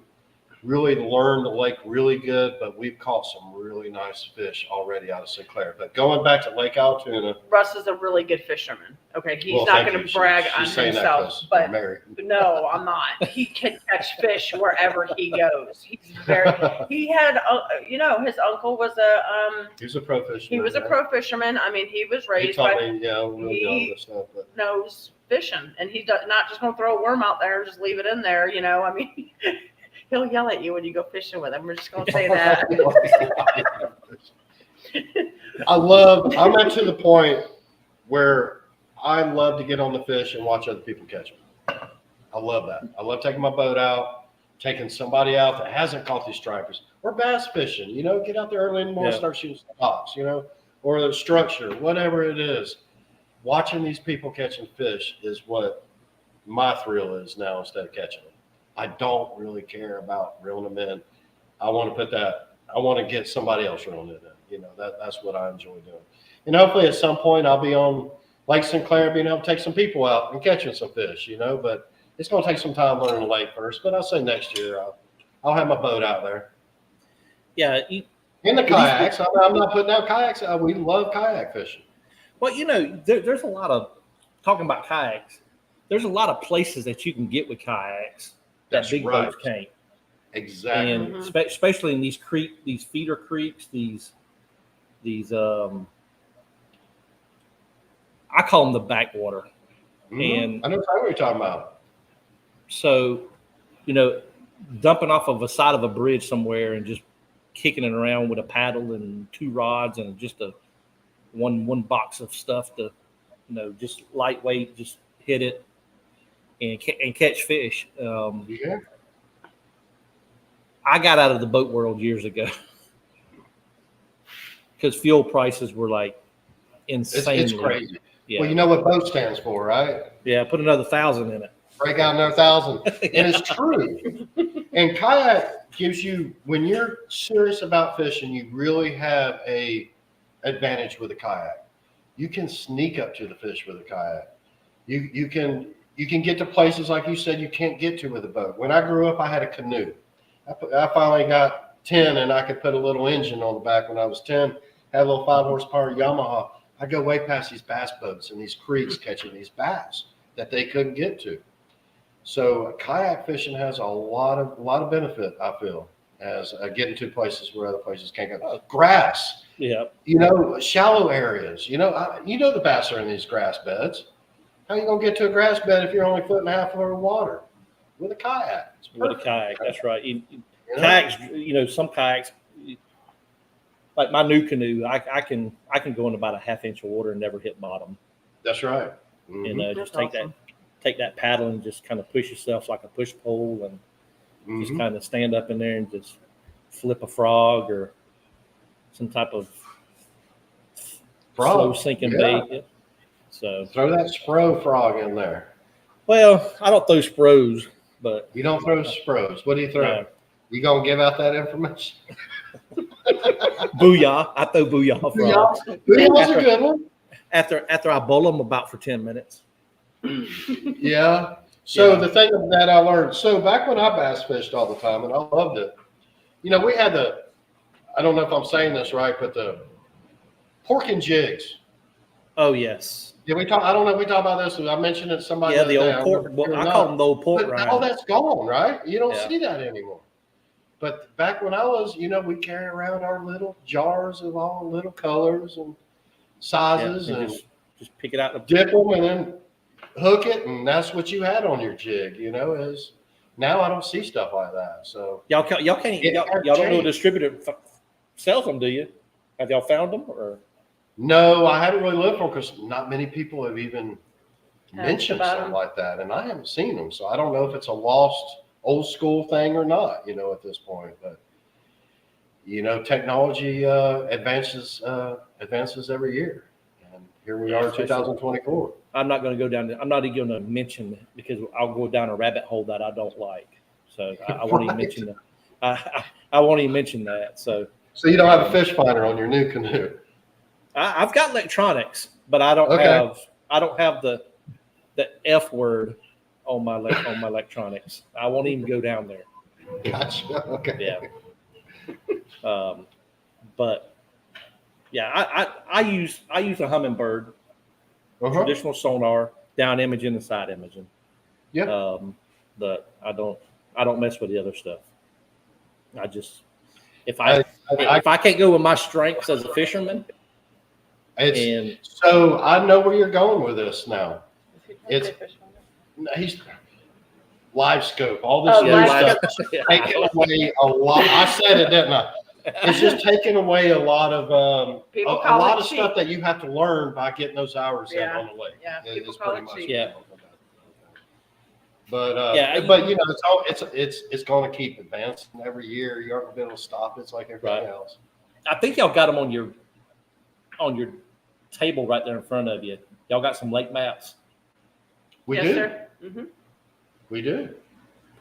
really learn the lake really good, but we've caught some really nice fish already out of Sinclair. But going back to Lake Altoona, Russ is a really good fisherman. Okay, he's not going to brag on himself, but no, I'm not. He can catch fish wherever he goes. He had, his uncle was he was a pro fisherman. He was a pro fisherman. I mean, he was raised by. He knows fishing, and he's not just going to throw a worm out there and just leave it in there. I mean. He'll yell at you when you go fishing with him. We're just going to say that. I'm at to the point where I love to get on the fish and watch other people catch them. I love that. I love taking my boat out, taking somebody out that hasn't caught these stripers, or bass fishing, get out there early in the morning, start shooting some pops, or the structure, whatever it is. Watching these people catching fish is what my thrill is now instead of catching them. I don't really care about reeling them in. I want to get somebody else reeling it in. That's what I enjoy doing. And hopefully at some point I'll be on Lake Sinclair, being able to take some people out and catching some fish, but it's going to take some time learning the lake first. But I'll say next year I'll have my boat out there. Yeah. In the kayaks. I'm not putting out kayaks. We love kayak fishing. Well, there's a lot of, talking about kayaks, there's a lot of places that you can get with kayaks that big boats can't. Exactly. And especially in these feeder creeks, these I call them the backwater. Mm-hmm. And I know what you're talking about. So, dumping off of a side of a bridge somewhere and just kicking it around with a paddle and 2 rods and just one box of stuff to, just lightweight, just hit it and catch fish. Yeah. I got out of the boat world years ago because fuel prices were like insane. It's crazy. Yeah. Well, you know what boat stands for, right? Yeah, put another 1,000 in it. Break out another 1,000. And it's true. And kayak gives you, when you're serious about fishing, you really have a advantage with a kayak. You can sneak up to the fish with a kayak. You can get to places, like you said, you can't get to with a boat. When I grew up, I had a canoe. I finally got 10, and I could put a little engine on the back when I was 10, had a little 5-horsepower Yamaha. I go way past these bass boats and these creeks catching these bass that they couldn't get to. So kayak fishing has a lot of benefit, I feel, as getting to places where other places can't go. Grass, shallow areas. The bass are in these grass beds. How are you going to get to a grass bed if you're only 1.5 feet over water? With a kayak. With a kayak, that's right. Kayaks, some kayaks, like my new canoe, I can go in about a 1/2 inch of water and never hit bottom. That's right. Mm-hmm. And just take that paddle and just kind of push yourself like a push pole and just kind of stand up in there and just flip a frog or some type of slow sinking bait. Yeah. So throw that spro frog in there. Well, I don't throw spros, but you don't throw spros. What do you throw? No. You gonna give out that information? Booyah! I throw booyah frogs. Booyah's a good one. after I bowl them about for 10 minutes. Yeah. So Yeah. the thing that I learned, so back when I bass fished all the time, and I loved it, we had I don't know if I'm saying this right, but the pork and jigs. Oh yes. Yeah, I don't know if we talked about this. I mentioned it to somebody. Yeah, the the other old day, pork. Well, I call them the old pork but all rinds. that's gone, right? You don't Yeah. see that anymore. But back when I was, we carry around our little jars of all little colors and sizes, and and just pick it out. dip them and then hook it, and that's what you had on your jig. Is now I don't see stuff like that. So Y'all can't. Y'all don't know a distributor sells them, do you? Have y'all found them or? no, I haven't really looked for them because not many people have even Asked mentioned about something them. like that, and I haven't seen them. So I don't know if it's a lost old school thing or not. At this point, but technology advances every year, and here we are in 2024. I'm not going to go down. I'm not even going to mention it because I'll go down a rabbit hole that I don't like. So I won't even mention that. I won't even mention that. So you don't have a fish finder on your new canoe? I've got electronics, but I don't have the F word on my electronics. I won't even go down there. Gotcha. Okay. Yeah. But yeah, I use a Humminbird, traditional sonar, down imaging and side imaging. Yeah. But I don't mess with the other stuff. I just if I can't go with my strengths as a fisherman. So I know where you're going with this now. He's live scope. All this new stuff taking away a lot. I said it, didn't I? It's just taking away a lot of a lot of stuff that you have to learn by getting those hours in on the lake. Yeah, people It's call pretty it much. cheap. Yeah. But it's going to keep advancing every year. You aren't going to be able to stop it. It's like everything else. I think y'all got them on your table right there in front of you. Y'all got some lake maps. We yes, do. Sir. Mm-hmm. We do.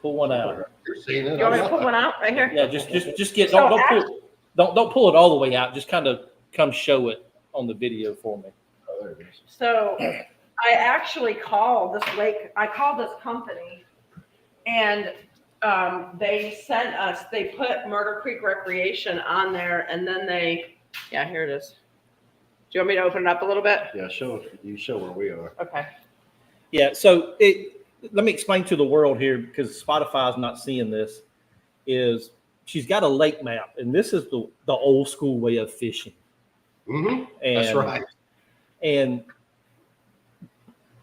Pull one out. You're seeing it. You want me to put one out right here? Yeah, just get don't pull it all the way out. Just kind of come show it on the video for me. Oh, there it is. So I actually called this company, and they put Murder Creek Recreation on there, and then here it is. Do you want me to open it up a little bit? Yeah, show where we are. Okay. Yeah, so let me explain to the world here because Spotify is not seeing this. Is she's got a lake map, and this is the old school way of fishing. Mm-hmm. That's right. And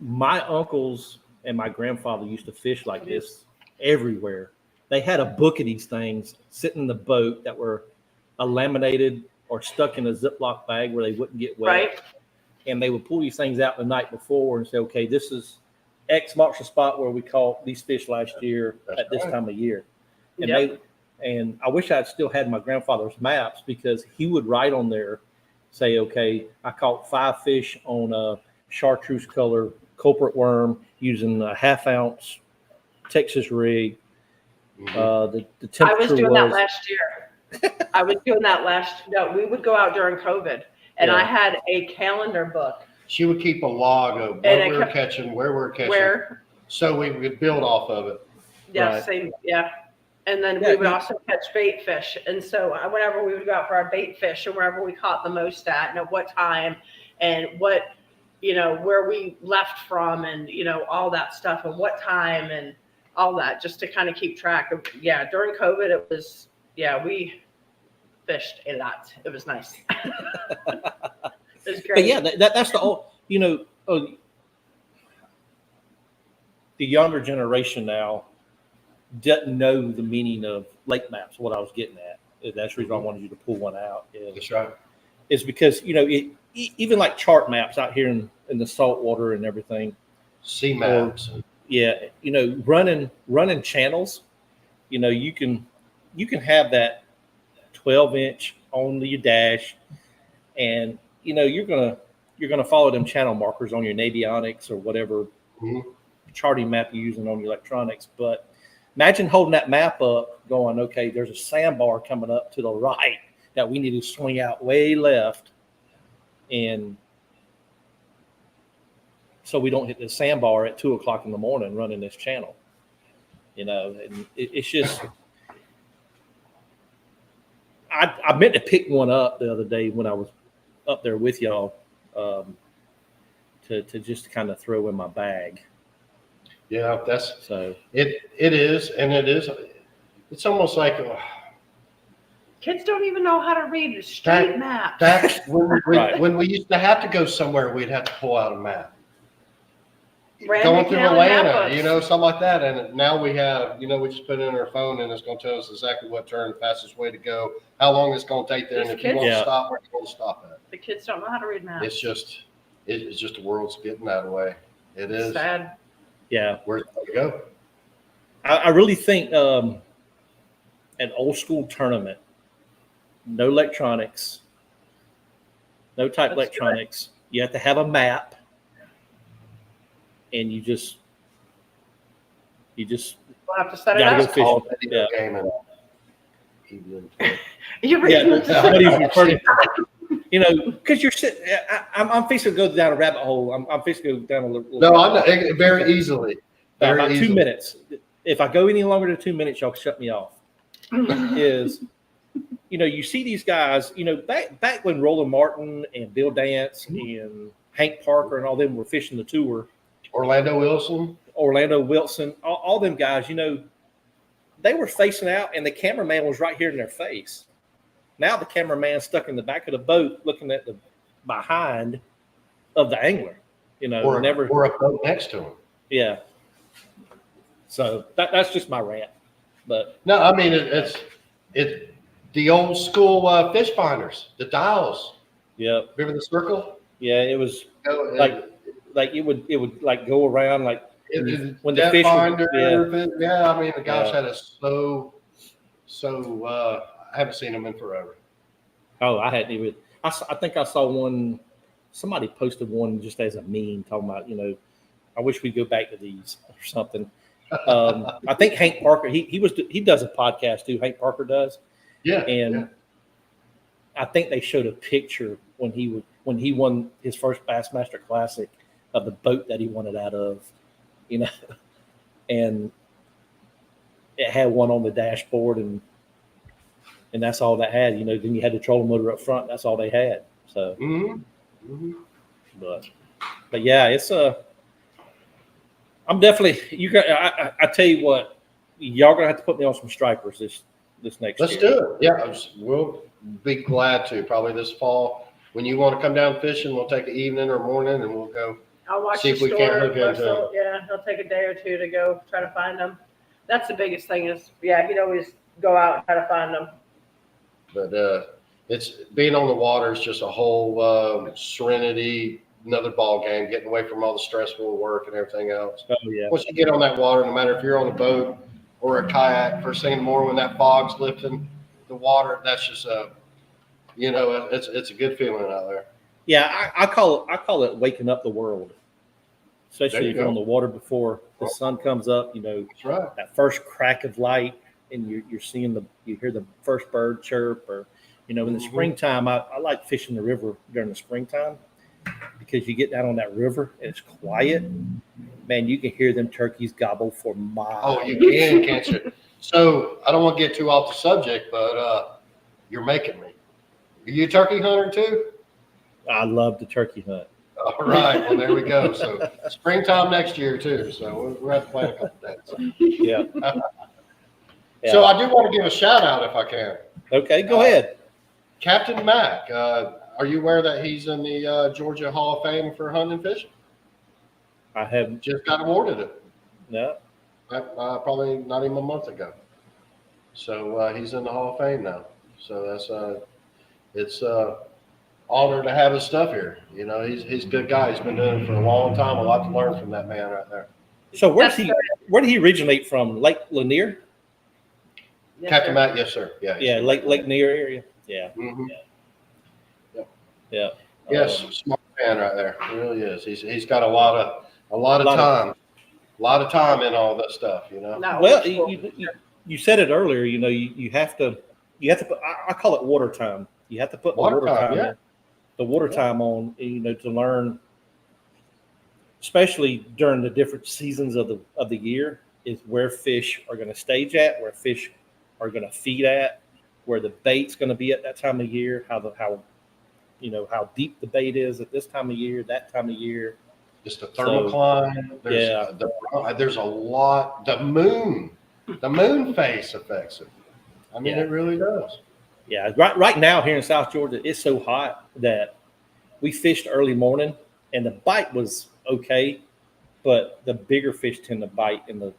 my uncles and my grandfather used to fish like this everywhere. They had a book of these things sitting in the boat that were laminated or stuck in a Ziploc bag where they wouldn't get wet. Right. And they would pull these things out the night before and say, okay, this is X marks the spot where we caught these fish last year at this time of year. And and I wish I still had my grandfather's maps because he would write on there, say, okay, I caught 5 fish on a chartreuse color culprit worm using a 1/2 ounce Texas rig. Mm-hmm. The temperature I was doing that last year. No, we would go out during COVID, and I had a calendar book. She would keep a log of what we were catching, where we were catching, so we would build off of it. Yeah, same. Yeah. And then we would also catch bait fish. And so whenever we would go out for our bait fish and wherever we caught the most at, at what time and what, where we left from and, all that stuff and what time and all that, just to kind of keep track of. Yeah. During COVID, it was, we fished a lot. It was nice. It was great. But yeah, that's the old, the younger generation now doesn't know the meaning of lake maps. What I was getting at, that's the reason I wanted you to pull one out. That's right. Is because even like chart maps out here in the salt water and everything, sea maps. Running channels. You can have that 12-inch on your dash, and you're gonna follow them channel markers on your Navionics or whatever charting map you're using on your electronics, but imagine holding that map up going, okay, there's a sandbar coming up to the right that we need to swing out way left. And so we don't hit the sandbar at 2:00 in the morning running this channel. You know, and it's just. I meant to pick one up the other day when I was up there with y'all, to just kind of throw in my bag. Yeah, that's So it. It is, and it is. It's almost like Kids don't even know how to read a street map. that's when Right. when we used to have to go somewhere, we'd have to pull out a map. Random Going through County map Atlanta, books. you know, something like that. And now we have, you know, we just put it in our phone and it's going to tell us exactly what turn, fastest way to go, how long it's going to take there, and if you want Yeah. to stop, where you want to stop at. The kids don't know how to read maps. It's just the world's getting that way. It is. Sad. yeah, Where's it going to go? I really think an old school tournament, no electronics, no type Let's do it. electronics. You have to have a map, and you just We'll have to set it gotta up. go fishing. Call it a video Yeah. game and evening. You're Yeah, reading what is your first- you know, because you're sitting. I'm fixing to go down a rabbit hole. I'm fixing to go down a little. No, I'm not, very easily. Very about 2 easily. minutes. If I go any longer than 2 minutes, y'all shut me off. Is, you know, you see these guys, you know, back when Roland Martin and Bill Dance and Hank Parker and all them were fishing the tour, Orlando Wilson. Orlando Wilson, all them guys, you know, they were facing out and the cameraman was right here in their face. Now the cameraman's stuck in the back of the boat looking at the behind of the angler, you know, Or a boat next to him. yeah. So that's just my rant. But No, I mean it's the old school fish finders, the dials. yeah, Remember the circle? yeah, it was No, like it would like go around like when the depth fish would- finder, yeah. yeah. I mean, the guys Yeah. had us so. I haven't seen them in forever. Oh, I hadn't even. I think I saw one. Somebody posted one just as a meme talking about, you know, I wish we'd go back to these or something. I think Hank Parker. He does a podcast too. Hank Parker does, Yeah, and yeah. I think they showed a picture when he won his first Bassmaster Classic of the boat that he won it out of, you know, and it had one on the dashboard and that's all that had, you know. Then you had the trolling motor up front. That's all they had. So, but yeah, it's I'm definitely you got. I tell you what, y'all gonna have to put me on some stripers this next Let's year. do it. Yeah, we'll be glad to. Probably this fall when you want to come down fishing, we'll take an evening or morning and we'll go. I'll watch See the if we store. can't hook into Russell, yeah, he'll take a day or two to go try to find them. That's the biggest thing is, yeah, he'd always go out and try to find them. But it's being on the water is just a whole serenity, another ball game, getting away from all the stressful work and everything else. Oh yeah, Once you get on that water, no matter if you're on a boat or a kayak, first thing in the morning when that fog's lifting the water, that's just it's a good feeling out there. yeah. I call it waking up the world, There especially you if you're go. on the water before the sun comes up. You know, That's right. that first crack of light, and you're seeing you hear the first bird chirp, or you know, in the Mhm. springtime. I like fishing the river during the springtime because you get down on that river and it's quiet. Man, you can hear them turkeys gobble for miles. Oh, you can, can't you? So I don't want to get too off the subject, but you're making me. Are you a turkey hunter too? I love the turkey hunt. All right. Well, there we go. So springtime next year too. So we're at to plan a couple days. Yeah. So I do want to give a shout out if I can. Okay, go ahead. Captain Mack. Are you aware that he's in the Georgia Hall of Fame for hunting and fishing? I have Just got awarded it. no. Probably not even a month ago. So he's in the Hall of Fame now. So that's it's honor to have his stuff here. You know, he's a good guy. He's been doing it for a long time. A lot to learn from that man right there. So where did he originate from? Lake Lanier? Yes, Captain sir. Matt, yes sir. Yeah. Yeah, Lake Lanier area. Yeah, Mm-hmm. yeah. Yes, smart man right there. He really is. He's got a lot of time in all that stuff. You know. No, Well, it's cool. you said it earlier. You know, you have to put. I call it water time. You have to put Water the water time, time, yeah. the water time on. You know, to learn especially during the different seasons of the year, is where fish are going to stage at, where fish are going to feed at, where the bait's going to be at that time of year, how deep the bait is at this time of year, that time of year. Just the thermocline. There's a lot. The moon phase affects it. I mean, it really does. Yeah, right now here in South Georgia, it's so hot that we fished early morning, and the bite was okay, but the bigger fish tend to bite in the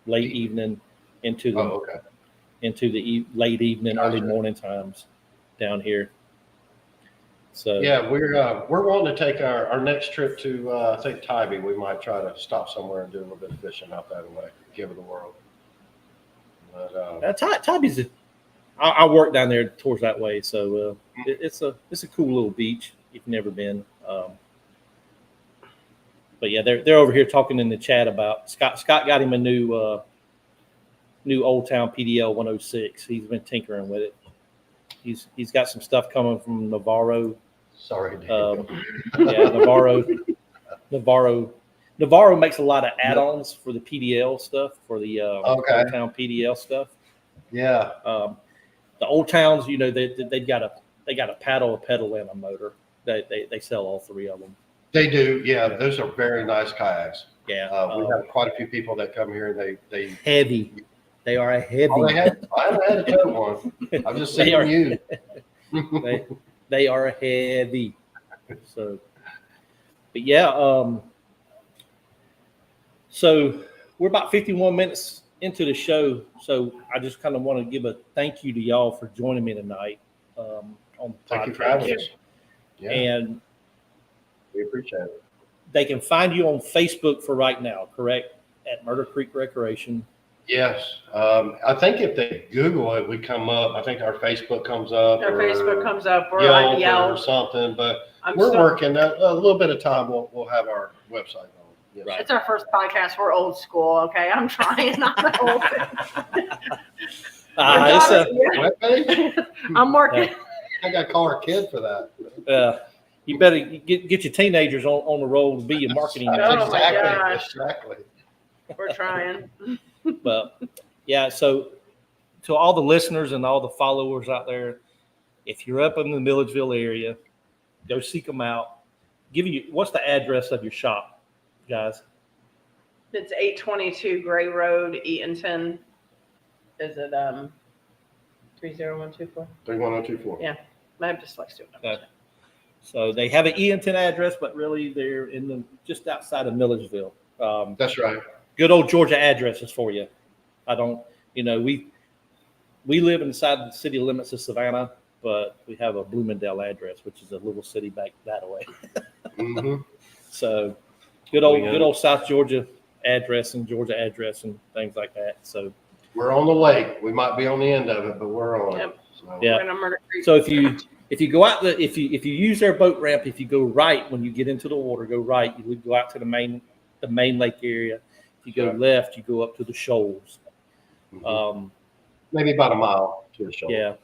late evening into the late evening, early morning times down here. So yeah, we're wanting to take our next trip to I think Tybee. We might try to stop somewhere and do a little bit of fishing out that way, give it a whirl. But Tybee's I work down there towards that way, so it's a cool little beach if you've never been. But yeah, they're over here talking in the chat about Scott got him a new Old Town PDL 106. He's been tinkering with it. He's got some stuff coming from Navarro. Sorry, Navarro makes a lot of add-ons for the PDL stuff, for the Old Town PDL stuff. Yeah. The Old Towns, they've got a paddle, a pedal, and a motor. They sell all three of them. They do. Yeah, those are very nice kayaks. Yeah. We have quite a few people that come here and they heavy. They are a heavy. I haven't had a tow one. I've just seen them used. They are heavy. So, but yeah. So we're about 51 minutes into the show. So I just kind of want to give a thank you to y'all for joining me tonight on the Thank you for having us. Yeah. And we appreciate it. They can find you on Facebook for right now, correct? At Murder Creek Recreation. Yes. I think if they Google it, we come up. I think our Facebook comes up. Facebook comes up. We're on Yelp or something. But we're working. A little bit of time, we'll have our website on. Yes. Right. It's our first podcast. We're old school. Okay, I'm trying not to old. I'm working. I got to call our kid for that. You better get your teenagers on the roll to be your marketing. Exactly. We're trying. But yeah, so to all the listeners and all the followers out there, if you're up in the Milledgeville area, go seek them out. What's the address of your shop, guys? It's 822 Gray Road, Eatonton. Is it 30124? 31024. Yeah, I have dyslexia. Okay. So they have an Eatonton address, but really they're just outside of Milledgeville. That's right. Good old Georgia addresses for you. We live inside the city limits of Savannah, but we have a Bloomingdale address, which is a little city back that way. Mm-hmm. So good old South Georgia address and Georgia address and things like that. So we're on the lake. We might be on the end of it, but we're on it. So. Yeah. So if you go out if you use their boat ramp, if you go right when you get into the water, go right. You would go out to the main lake area. If you go left, you go up to the shoals. Mm-hmm. Maybe about a mile to the shoals. Yeah.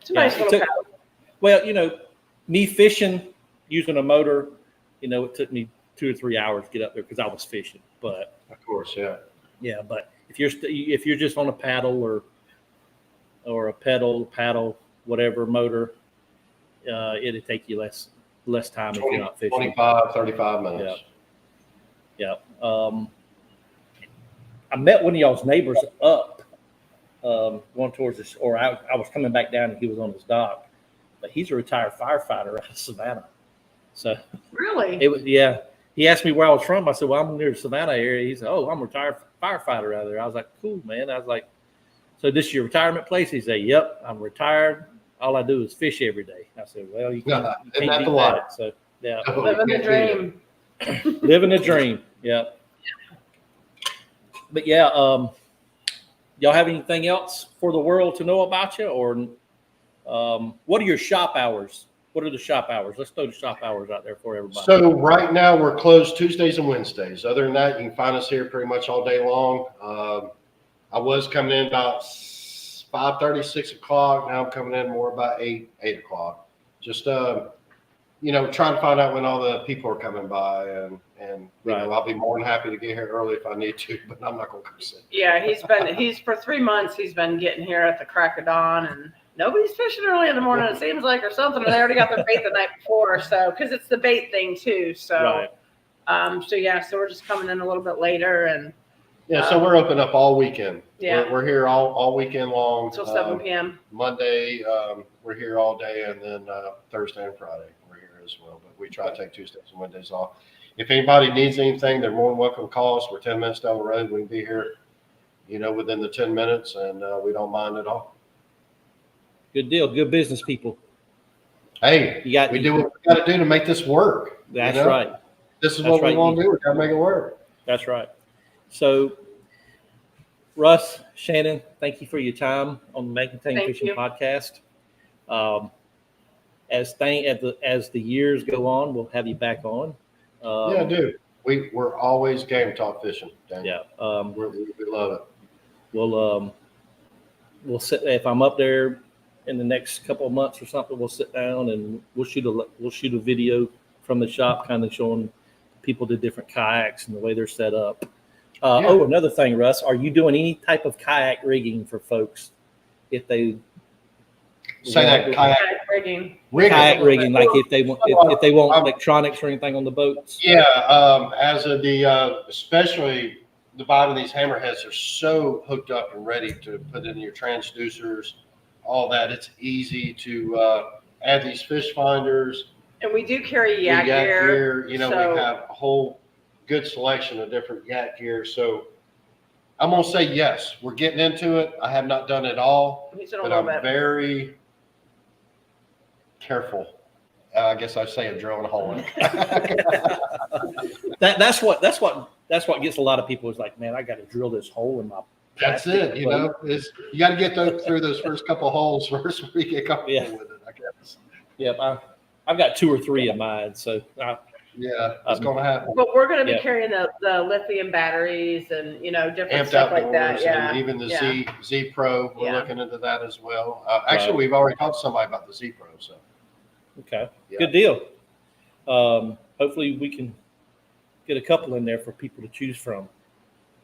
It's a nice little paddle. Well, me fishing using a motor, it took me 2 or 3 hours to get up there because I was fishing. But of course, yeah. Yeah, but if you're just on a paddle or a paddle, whatever motor, it'll take you less time if you're not fishing. 25, 35 minutes. Yeah. I met one of y'all's neighbors up going towards this, or I was coming back down and he was on his dock, but he's a retired firefighter out of Savannah. So really, he asked me where I was from. I said, well, I'm near the Savannah area. He said, oh, I'm a retired firefighter out there. I was like, cool, man. I was like, so this is your retirement place? He said, yep, I'm retired. All I do is fish every day. I said, well, you can't beat that. So yeah, living the dream. Living the dream. Yeah. But yeah, y'all have anything else for the world to know about you, or what are your shop hours? What are the shop hours? Let's throw the shop hours out there for everybody. So right now we're closed Tuesdays and Wednesdays. Other than that, you can find us here pretty much all day long. I was coming in about 5:30, 6 o'clock. Now I'm coming in more about 8 o'clock. Just trying to find out when all the people are coming by, and Right. I'll be more than happy to get here early if I need to, but I'm not going to come sit. Yeah, he's for 3 months, he's been getting here at the crack of dawn, and nobody's fishing early in the morning, it seems like, or something, or they already got their bait the night before, so, because it's the bait thing too, so. Right. So we're just coming in a little bit later, and Yeah, so we're open up all weekend. Yeah. We're here all weekend long. until 7 p.m. Monday, we're here all day, and then Thursday and Friday we're here as well. But we try to take Tuesdays and Wednesdays off. If anybody needs anything, they're more than welcome to call us. We're 10 minutes down the road. We can be here, within the 10 minutes, and we don't mind at all. Good deal. Good business people. Hey, we do what we got to do to make this work. That's right. This is what we want to do. We got to make it work. That's right. So, Russ, Shannon, thank you for your time on the Make and Tame Fishing Podcast. As the years go on, we'll have you back on. Yeah, dude. We're always game to talk fishing, Daniel. Yeah. We love it. We'll sit. If I'm up there in the next couple of months or something, we'll sit down and we'll shoot a video from the shop, kind of showing people the different kayaks and the way they're set up. Oh, another thing, Russ, are you doing any type of kayak rigging for folks if they say that kayak rigging? Kayak rigging, like if they want electronics or anything on the boats? Yeah, as of especially the bottom of these hammerheads are so hooked up and ready to put in your transducers, all that. It's easy to add these fish finders. And we do carry yak gear. We have a whole good selection of different yak gear. So I'm going to say yes. We're getting into it. I have not done it all, but I'm very careful. I guess I say I'm drilling a hole in it. That's what gets a lot of people is like, man, I got to drill this hole in my. That's it. You got to get through those first couple of holes first before you get comfortable with it, I guess. Yep. I've got 2 or 3 of mine, so it's going to happen. But we're going to be carrying the lithium batteries and different stuff like that. Yeah, and even the Z Pro. We're looking into that as well. Actually, we've already talked to somebody about the Z Pro. So okay, good deal. Hopefully, we can get a couple in there for people to choose from.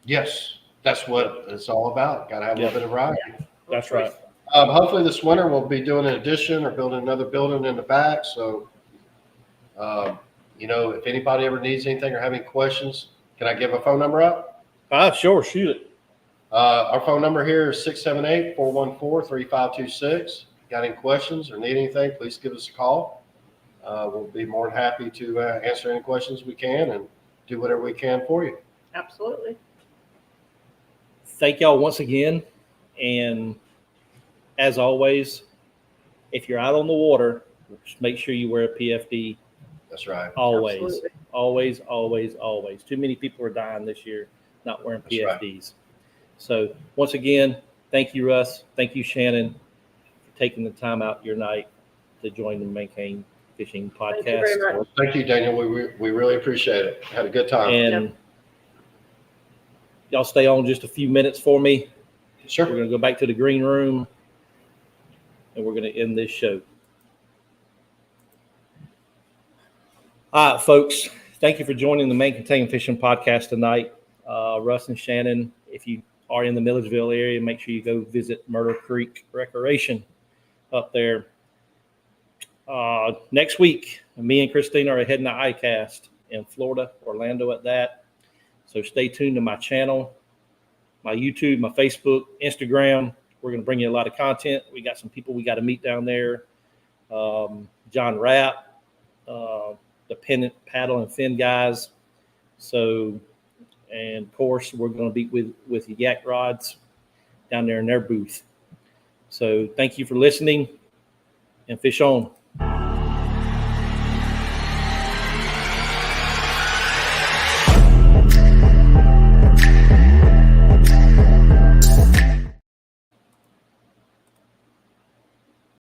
Yes, that's what it's all about. Got to have a little bit of variety. That's right. Hopefully this winter we'll be doing an addition or building another building in the back. So, if anybody ever needs anything or have any questions, can I give a phone number out? Sure. Shoot it. Our phone number here is 678-414-3526. Got any questions or need anything, please give us a call. We'll be more than happy to answer any questions we can and do whatever we can for you. Absolutely. Thank y'all once again. And as always, if you're out on the water, just make sure you wear a PFD. That's right. Always. Absolutely. Always, always, always. Too many people are dying this year not wearing PFDs. Right. So once again, thank you, Russ. Thank you, Shannon, for taking the time out your night to join the Maintain Fishing Podcast. Thank you very much. Well, thank you, Daniel. We really appreciate it. Had a good time. And y'all stay on just a few minutes for me. Sure. We're going to go back to the green room, and we're going to end this show. All right, folks. Thank you for joining the Maintain Fishing Podcast tonight. Russ and Shannon, if you are in the Milledgeville area, make sure you go visit Myrtle Creek Recreation up there. Next week, me and Christina are heading to ICAST in Florida, Orlando at that. So stay tuned to my channel, my YouTube, my Facebook, Instagram. We're going to bring you a lot of content. We got some people we got to meet down there. John Rapp, the pennant, paddle, and fin guys. So, and of course, we're going to be with Yak Rods down there in their booth. So thank you for listening, and fish on.